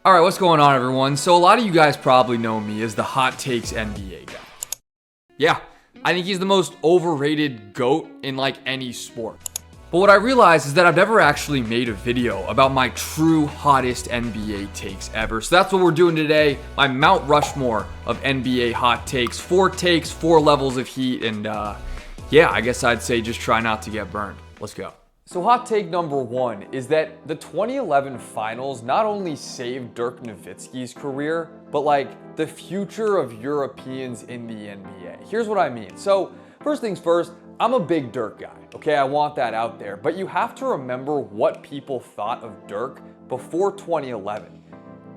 Alright, what's going on, everyone? So a lot of you guys probably know me as the Hot Takes NBA guy. Yeah, I think he's the most overrated GOAT in like any sport. But what I realized is that I've never actually made a video about my true hottest NBA takes ever. So that's what we're doing today, my Mount Rushmore of NBA hot takes. 4 takes, 4 levels of heat, and yeah, I guess I'd say just try not to get burned. Let's go. So hot take number 1 is that the 2011 finals not only saved Dirk Nowitzki's career, but like the future of Europeans in the NBA. Here's what I mean. So first things first, I'm a big Dirk guy, okay? I want that out there. But you have to remember what people thought of Dirk before 2011.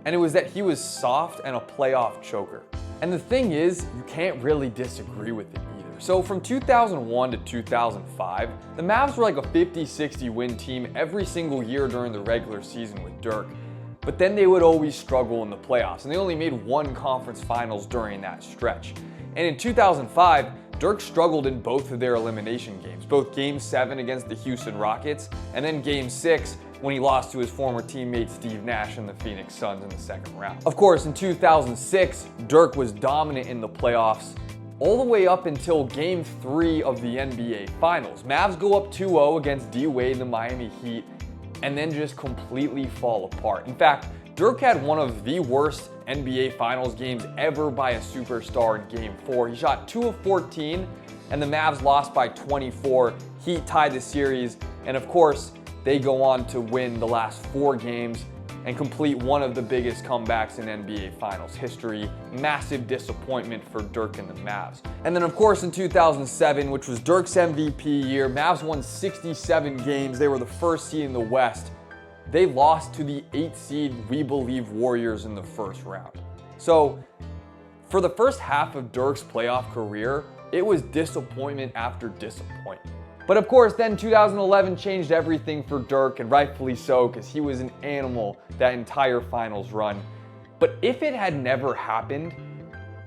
And it was that he was soft and a playoff choker. And the thing is, you can't really disagree with it either. So from 2001 to 2005, the Mavs were like a 50-60 win team every single year during the regular season with Dirk. But then they would always struggle in the playoffs, and they only made 1 conference finals during that stretch. And in 2005, Dirk struggled in both of their elimination games, both Game 7 against the Houston Rockets, and then Game 6 when he lost to his former teammate Steve Nash and the Phoenix Suns in the second round. Of course, in 2006, Dirk was dominant in the playoffs all the way up until Game 3 of the NBA Finals. Mavs go up 2-0 against D-Wade and the Miami Heat, and then just completely fall apart. In fact, Dirk had one of the worst NBA Finals games ever by a superstar in Game 4. He shot 2 of 14, and the Mavs lost by 24. Heat tied the series, and of course, they go on to win the last 4 games and complete one of the biggest comebacks in NBA Finals history. Massive disappointment for Dirk and the Mavs. And then of course in 2007, which was Dirk's MVP year, Mavs won 67 games. They were the first seed in the West. They lost to the 8th seed We Believe Warriors in the first round. So for the first half of Dirk's playoff career, it was disappointment after disappointment. But of course, then 2011 changed everything for Dirk, and rightfully so, because he was an animal that entire finals run. But if it had never happened,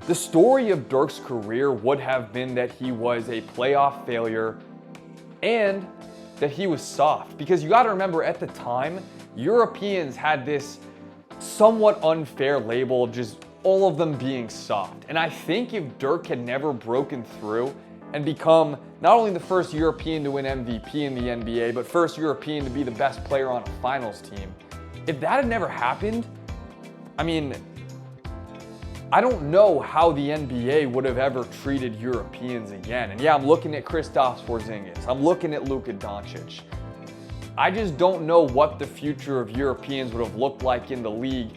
the story of Dirk's career would have been that he was a playoff failure and that he was soft. Because you gotta remember, at the time, Europeans had this somewhat unfair label of just all of them being soft. And I think if Dirk had never broken through and become not only the first European to win MVP in the NBA, but first European to be the best player on a finals team, if that had never happened, I mean, I don't know how the NBA would have ever treated Europeans again. And yeah, I'm looking at Kristaps Porzingis. I'm looking at Luka Doncic. I just don't know what the future of Europeans would have looked like in the league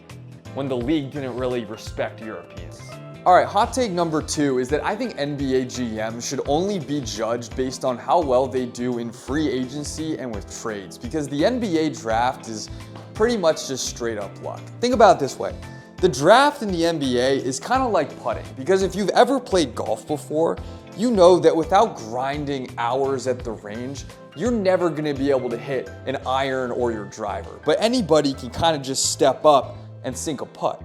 when the league didn't really respect Europeans. All right, hot take number 2 is that I think NBA GMs should only be judged based on how well they do in free agency and with trades, because the NBA draft is pretty much just straight up luck. Think about it this way. The draft in the NBA is kind of like putting, because if you've ever played golf before, you know that without grinding hours at the range, you're never going to be able to hit an iron or your driver. But anybody can kind of just step up and sink a putt.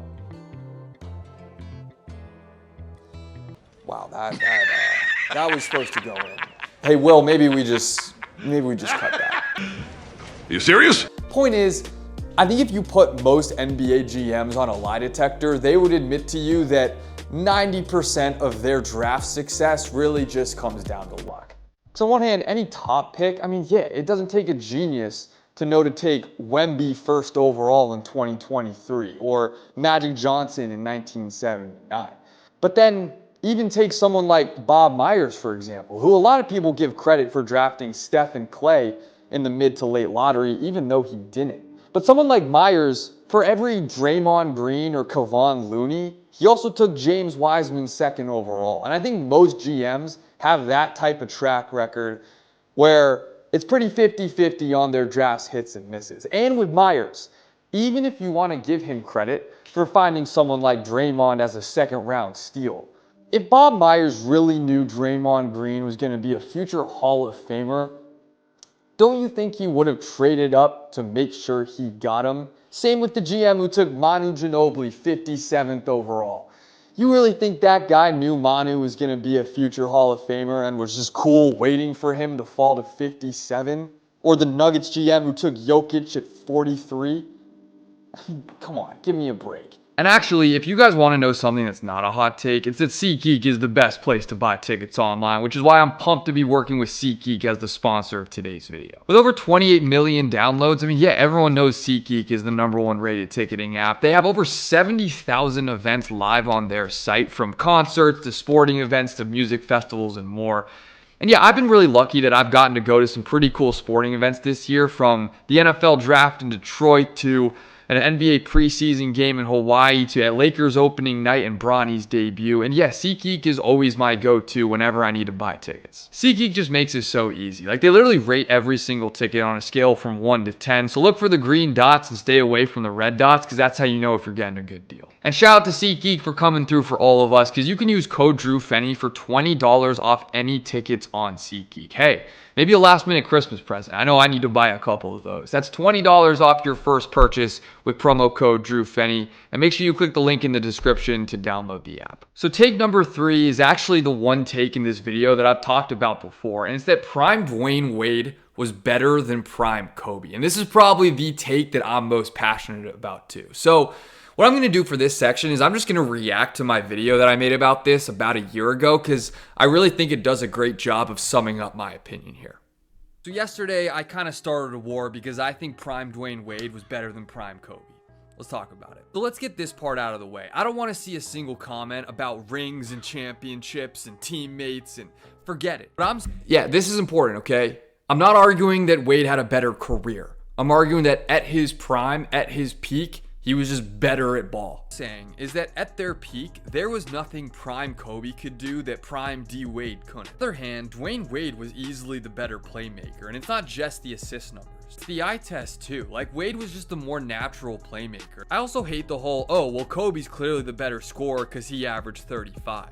Wow, that was supposed to go in. Hey, Will, maybe we just cut that. Are you serious? Point is, I think if you put most NBA GMs on a lie detector, they would admit to you that 90% of their draft success really just comes down to luck. So on one hand, any top pick, I mean, yeah, it doesn't take a genius to know to take Wemby first overall in 2023 or Magic Johnson in 1979. But then even take someone like Bob Myers, for example, who a lot of people give credit for drafting Steph and Clay in the mid to late lottery, even though he didn't. But someone like Myers, for every Draymond Green or Kevon Looney, he also took James Wiseman second overall. And I think most GMs have that type of track record where it's pretty 50-50 on their drafts hits and misses. And with Myers, even if you want to give him credit for finding someone like Draymond as a second round steal, if Bob Myers really knew Draymond Green was going to be a future Hall of Famer, don't you think he would have traded up to make sure he got him? Same with the GM who took Manu Ginobili 57th overall. You really think that guy knew Manu was going to be a future Hall of Famer and was just cool waiting for him to fall to 57? Or the Nuggets GM who took Jokic at 43? Come on, give me a break. And actually, if you guys want to know something that's not a hot take, it's that SeatGeek is the best place to buy tickets online, which is why I'm pumped to be working with SeatGeek as the sponsor of today's video. With over 28 million downloads, I mean, yeah, everyone knows SeatGeek is the #1 rated ticketing app. They have over 70,000 events live on their site, from concerts to sporting events to music festivals and more. And yeah, I've been really lucky that I've gotten to go to some pretty cool sporting events this year, from the NFL draft in Detroit to an NBA preseason game in Hawaii to a Lakers opening night and Bronny's debut. And yeah, SeatGeek is always my go-to whenever I need to buy tickets. SeatGeek just makes it so easy. Like, they literally rate every single ticket on a scale from 1 to 10. So look for the green dots and stay away from the red dots, because that's how you know if you're getting a good deal. And shout out to SeatGeek for coming through for all of us, because you can use code DrewFenny for $20 off any tickets on SeatGeek. Hey, maybe a last minute Christmas present. I know I need to buy a couple of those. That's $20 off your first purchase with promo code DrewFenny. And make sure you click the link in the description to download the app. So take number 3 is actually the one take in this video that I've talked about before. And it's that prime Dwayne Wade was better than prime Kobe. And this is probably the take that I'm most passionate about too. So what I'm going to do for this section is I'm just going to react to my video that I made about this about a year ago, because I really think it does a great job of summing up my opinion here. So yesterday, I kind of started a war because I think prime Dwayne Wade was better than prime Kobe. Let's talk about it. So let's get this part out of the way. I don't want to see a single comment about rings and championships and teammates, and forget it. But yeah, this is important, okay? I'm not arguing that Wade had a better career. I'm arguing that at his prime, at his peak, he was just better at ball. Saying is that at their peak, there was nothing prime Kobe could do that prime D Wade couldn't. On the other hand, Dwayne Wade was easily the better playmaker, and it's not just the assist numbers. It's the eye test too. Like, Wade was just the more natural playmaker. I also hate the whole, oh, well, Kobe's clearly the better scorer because he averaged 35.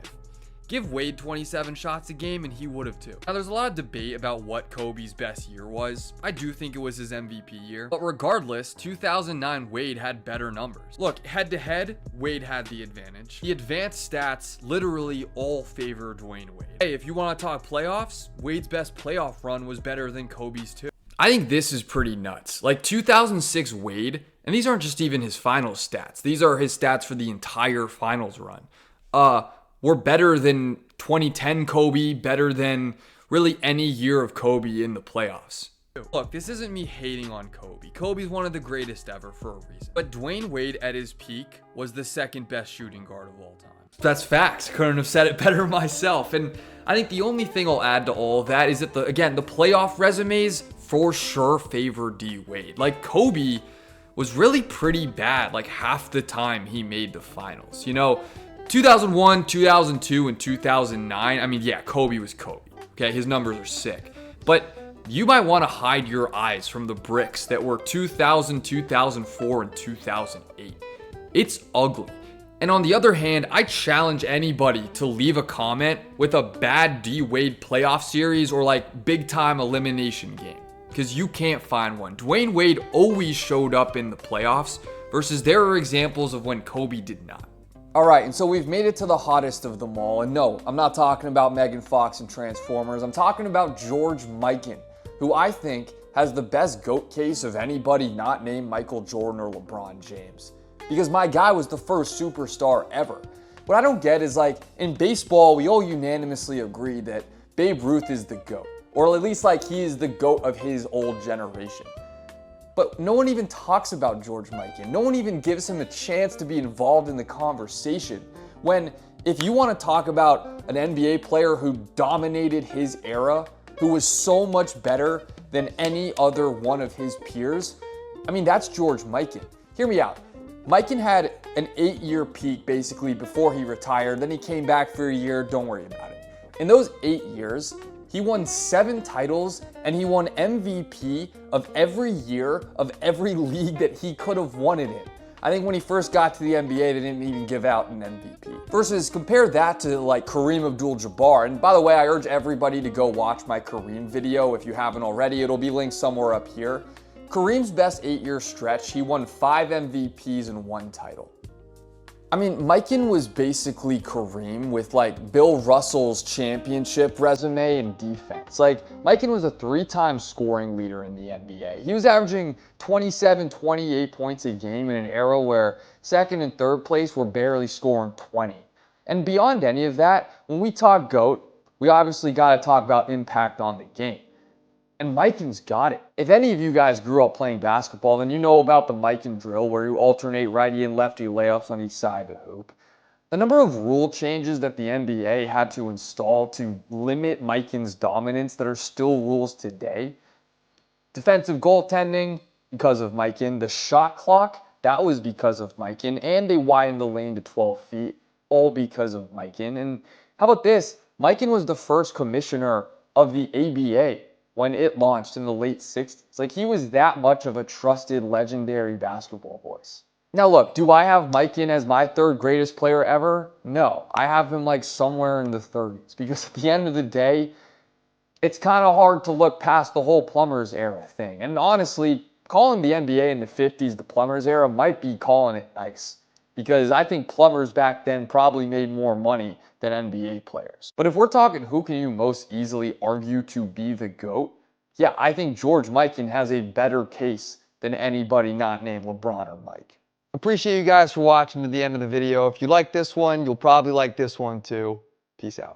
Give Wade 27 shots a game and he would have too. Now, there's a lot of debate about what Kobe's best year was. I do think it was his MVP year. But regardless, 2009 Wade had better numbers. Look, head to head, Wade had the advantage. The advanced stats literally all favor Dwayne Wade. Hey, if you want to talk playoffs, Wade's best playoff run was better than Kobe's too. I think this is pretty nuts. Like, 2006 Wade, and these aren't just even his finals stats. These are his stats for the entire finals run. Were better than 2010 Kobe, better than really any year of Kobe in the playoffs. Look, this isn't me hating on Kobe. Kobe's one of the greatest ever for a reason. But Dwayne Wade at his peak was the second best shooting guard of all time. That's facts. Couldn't have said it better myself. And I think the only thing I'll add to all of that is that, the playoff resumes for sure favor D Wade. Like, Kobe was really pretty bad like half the time he made the finals. You know, 2001, 2002, and 2009, I mean, yeah, Kobe was Kobe. Okay, his numbers are sick. But you might want to hide your eyes from the bricks that were 2000, 2004, and 2008. It's ugly. And on the other hand, I challenge anybody to leave a comment with a bad D Wade playoff series or like big time elimination game, because you can't find one. Dwayne Wade always showed up in the playoffs, versus there are examples of when Kobe did not. All right, and so we've made it to the hottest of them all. And no, I'm not talking about Megan Fox and Transformers. I'm talking about George Mikan, who I think has the best GOAT case of anybody not named Michael Jordan or LeBron James. Because my guy was the first superstar ever. What I don't get is, like, in baseball, we all unanimously agree that Babe Ruth is the GOAT. Or at least, like, he is the GOAT of his old generation. But no one even talks about George Mikan. No one even gives him a chance to be involved in the conversation. When, if you want to talk about an NBA player who dominated his era, who was so much better than any other one of his peers, I mean, that's George Mikan. Hear me out. Mikan had an 8-year peak basically before he retired. Then he came back for a year. Don't worry about it. In those 8 years, he won 7 titles, and he won MVP of every year of every league that he could have won it in. I think when he first got to the NBA, they didn't even give out an MVP. Versus, compare that to like Kareem Abdul-Jabbar. And by the way, I urge everybody to go watch my Kareem video if you haven't already. It'll be linked somewhere up here. Kareem's best 8-year stretch, he won 5 MVPs and 1 title. I mean, Mikan was basically Kareem with like Bill Russell's championship resume and defense. Like, Mikan was a 3-time scoring leader in the NBA. He was averaging 27, 28 points a game in an era where second and third place were barely scoring 20. And beyond any of that, when we talk GOAT, we obviously got to talk about impact on the game. And Mikan's got it. If any of you guys grew up playing basketball, then you know about the Mikan drill where you alternate righty and lefty layups on each side of the hoop. The number of rule changes that the NBA had to install to limit Mikan's dominance that are still rules today. Defensive goaltending, because of Mikan. The shot clock, that was because of Mikan. And they widened the lane to 12 feet, all because of Mikan. And how about this? Mikan was the first commissioner of the ABA when it launched in the late 60s. Like, he was that much of a trusted, legendary basketball voice. Now look, do I have Mikan as my third greatest player ever? No, I have him like somewhere in the 30s, because at the end of the day, it's kind of hard to look past the whole Plumbers era thing. And honestly, calling the NBA in the 50s the Plumbers era might be calling it nice, because I think plumbers back then probably made more money than NBA players. But if we're talking who can you most easily argue to be the GOAT, yeah, I think George Mikan has a better case than anybody not named LeBron or Mike. Appreciate you guys for watching to the end of the video. If you like this one, you'll probably like this one too. Peace out.